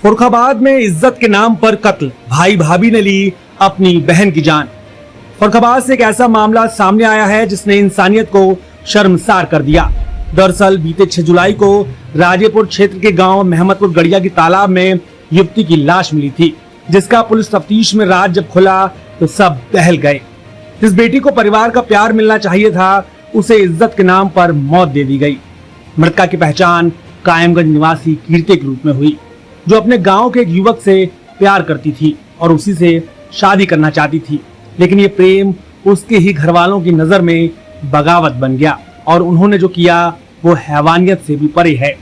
फर्रुखाबाद में इज्जत के नाम पर कत्ल, भाई भाभी ने ली अपनी बहन की जान। फर्रुखाबाद से एक ऐसा मामला सामने आया है जिसने इंसानियत को शर्मसार कर दिया। दरअसल बीते 6 जुलाई को राजेपुर क्षेत्र के गांव मेहमदपुर गड़िया की तालाब में युवती की लाश मिली थी, जिसका पुलिस तफ्तीश में राज जब खुला तो सब दहल गए। जिस बेटी को परिवार का प्यार मिलना चाहिए था, उसे इज्जत के नाम पर मौत दे दी गई। मृतका की पहचान कायमगंज निवासी कीर्ति के रूप में हुई, जो अपने गांव के एक युवक से प्यार करती थी और उसी से शादी करना चाहती थी। लेकिन ये प्रेम उसके ही घर वालों की नजर में बगावत बन गया और उन्होंने जो किया वो हैवानियत से भी परे है।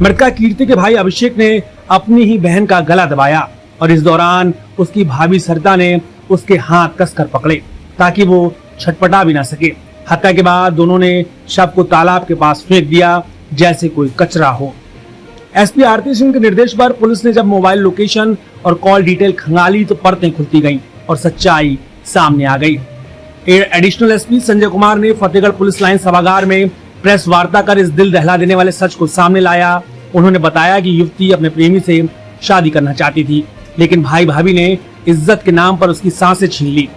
मृतका कीर्ति के भाई अभिषेक ने अपनी ही बहन का गला दबाया और इस दौरान उसकी भाभी सरिता ने उसके हाथ कसकर पकड़े ताकि वो छटपटा भी ना सके। हत्या के बाद दोनों ने शव को तालाब के पास फेंक दिया जैसे कोई कचरा हो। एसपी आरती सिंह के निर्देश पर पुलिस ने जब मोबाइल लोकेशन और कॉल डिटेल खंगाली तो परतें खुलती गईं और सच्चाई सामने आ गई। एडिशनल एसपी संजय कुमार ने फतेहगढ़ पुलिस लाइन सभागार में प्रेस वार्ता कर इस दिल दहला देने वाले सच को सामने लाया। उन्होंने बताया कि युवती अपने प्रेमी से शादी करना चाहती थी, लेकिन भाई भाभी ने इज्जत के नाम पर उसकी सांसें छीन ली।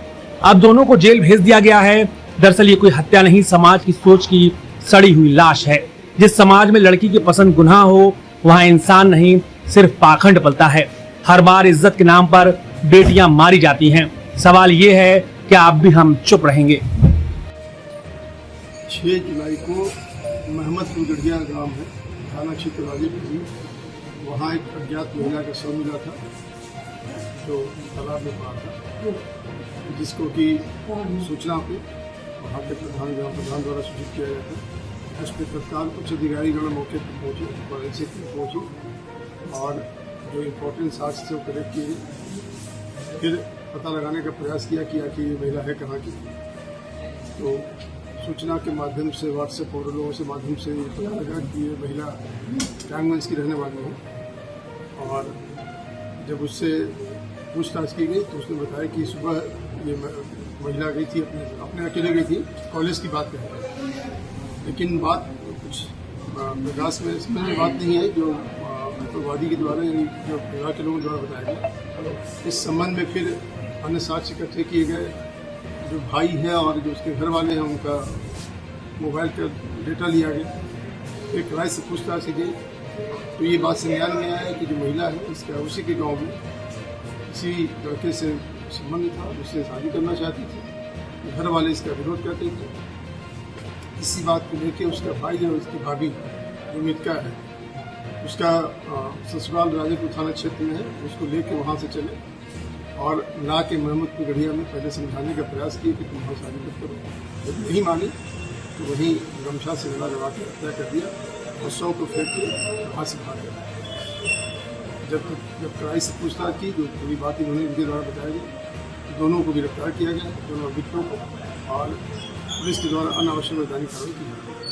अब दोनों को जेल भेज दिया गया है। दरअसल ये कोई हत्या नहीं, समाज की सोच की सड़ी हुई लाश है। जिस समाज में लड़की की पसंद गुनाह हो, वहाँ इंसान नहीं सिर्फ पाखंड पलता है। हर बार इज्जत के नाम पर बेटियां मारी जाती हैं। सवाल ये है कि आप भी हम चुप रहेंगे? 6 जुलाई को मेहमदपुर गड़िया गांव है, थाना क्षेत्र राजेपुर, वहाँ एक अज्ञात महिला का शव मिला था जो तालाब में पड़ा था, जिसको कि सूचना पे वहाँ के प्रधान द्वारा सूचित किया गया था। उस पर तत्काल उच्च अधिकारीगण मौके पर पहुँचे, फॉरेंसिक पहुँचे और जो इम्पोर्टेंट साक्ष्य थे वो कलेक्ट किए। फिर पता लगाने का प्रयास किया कि आखिर ये महिला है कहाँ की। तो सूचना के माध्यम से, व्हाट्सएप और लोगों से माध्यम से ये पता लगा कि ये महिला कायमगंज की रहने वाली है। और जब उससे पूछताछ की गई तो उसने बताया कि सुबह ये महिला गई थी, अपने अकेले गई थी, कॉलेज की बात कर, लेकिन बात कुछ प्रकाश में इसमें बात नहीं है जो वादी के द्वारा, यानी जो परिवार के लोगों द्वारा बताया गया। इस संबंध में फिर अन्य साक्ष्य इकट्ठे किए गए। जो भाई है और जो उसके घर वाले हैं, उनका मोबाइल का डेटा लिया गया। फिर किराए से पूछताछ की गई तो ये बात संज्ञान में आया कि जो महिला है इसका उसी के गाँव में किसी लड़के से संबंध था, उससे शादी करना चाहती थी। घर वाले इसका विरोध करते थे। इसी बात को लेकर उसका भाई और उसकी भाभी जो मृतका है, उसका ससुराल राजेपुर थाना क्षेत्र में है, उसको लेके वहाँ से चले और ला के मेहमदपुर गड़िया में पहले समझाने का प्रयास किए कि तुम वहाँ शादी मत करो। जब नहीं मानी तो वहीं गमछा से गला दबा के हत्या कर दिया और शव को फेंक के वहाँ से भाग गया। जब कड़ाई से पूछताछ की, जो पूरी बात इन्होंने इनके द्वारा बताया गया, दोनों को गिरफ्तार किया गया, दोनों अभियुक्तों को, और पुलिस के द्वारा अनावश्यक वैधानिक कार्रवाई की गई।